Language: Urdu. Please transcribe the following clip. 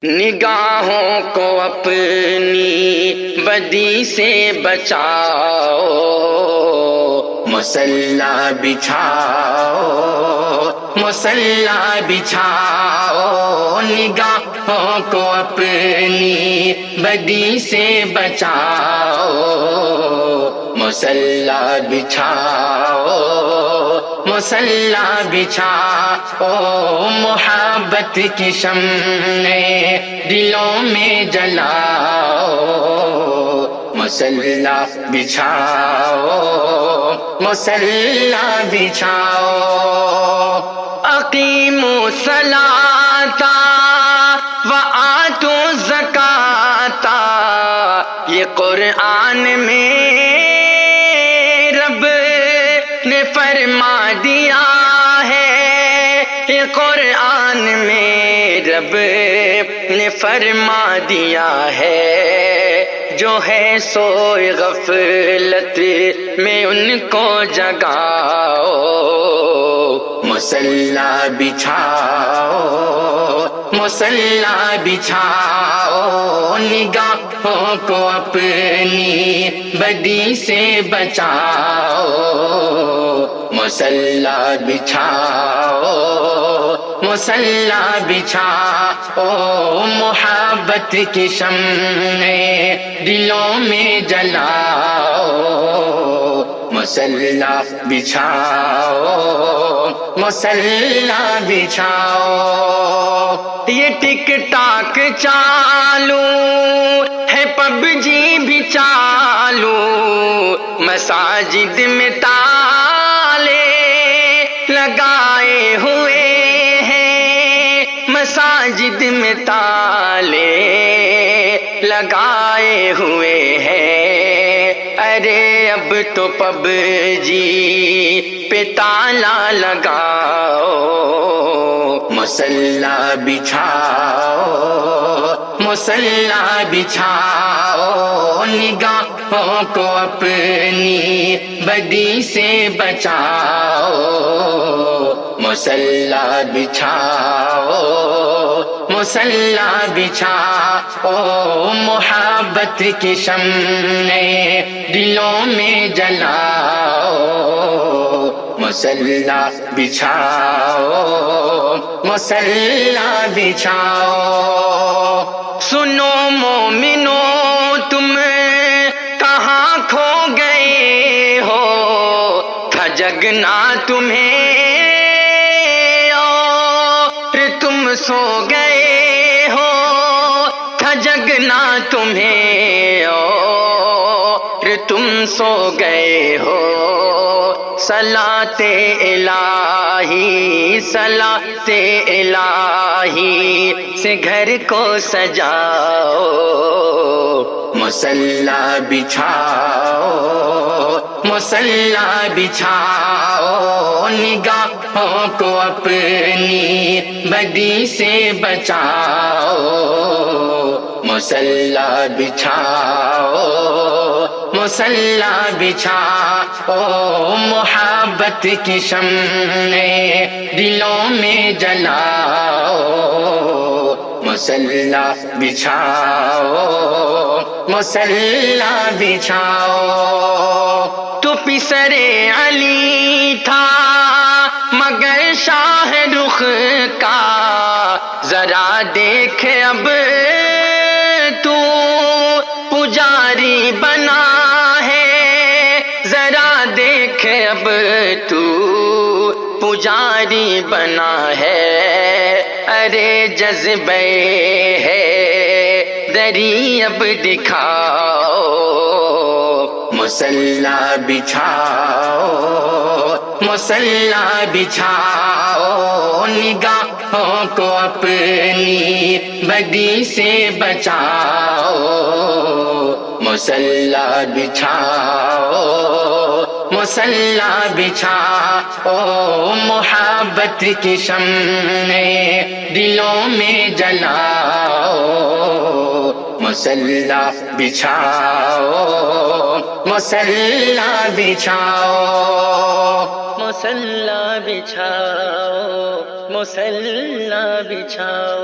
نگاہوں کو اپنی بدی سے بچاؤ، مصلی بچھاؤ، مصلی بچھاؤ، نگاہوں کو اپنی بدی سے بچاؤ، مصلی بچھاؤ، مصلی بچھاؤ، محبت کی شمع دلوں میں جلاؤ، مصلی بچھاؤ، مصلی بچھاؤ، اقیموا الصلاۃ وآتوا الزکاۃ، یہ قرآن میں رب نے فرما دیا ہے، یہ قرآن میں رب نے فرما دیا ہے، جو ہے سوئے غفلت میں ان کو جگاؤ، مصلی بچھاؤ، مصلی بچھاؤ، نگاہوں کو اپنی بدی سے بچاؤ، مصلی بچھاؤ، مصلی بچھاؤ، محبت کی شمع دلوں میں جلاؤ، مصلی بچھاؤ، مصلی بچھاؤ، یہ ٹک ٹاک چالو ہے، پب جی بھی چالو، مساجد میں تالے لگائے ہوئے ہیں، مساجد میں تالے لگائے ہوئے ہیں، ارے اب تو پب جی پہ تالا لگاؤ، مصلی بچھاؤ، مصلی بچھاؤ، نگاہوں کو اپنی بدی سے بچاؤ، مصلی بچھاؤ، مصلی بچھاؤ، محبت کی شمع دلوں میں جلاؤ، مصلی بچھاؤ، مصلی بچھاؤ، سنو مومنو تم کہاں کھو گئے ہو، تھا جگنا تمہیں اور تم سو گئے ہو، تھا جگنا تمہیں اور تم سو گئے ہو، صلاۃ الہی، صلاۃ الہی سے گھر کو سجاؤ، مصلی بچھاؤ، مصلی بچھاؤ، نگاہوں کو اپنی بدی سے بچاؤ، مصلی بچھاؤ، مصلی بچھاؤ، محبت کی شمع دلوں میں جلاؤ، مصلی بچھاؤ، مصلی بچھاؤ، تو پسر علی تھا مگر شاہ رخ کا، ذرا دیکھ اب تو پجاری بنا ہے، ذرا دیکھ اب تو پجاری بنا ہے، ارے جذبے ہے دری اب دکھاؤ، مصلی بچھاؤ، مصلی بچھاؤ، نگاہوں کو اپنی بدی سے بچاؤ، مصلی بچھاؤ، مصلی بچھاؤ، محبت کی شمع دلوں میں جلاؤ، مصلی بچھاؤ، مصلی بچھاؤ، مصلی بچھاؤ، مصلی بچھاؤ۔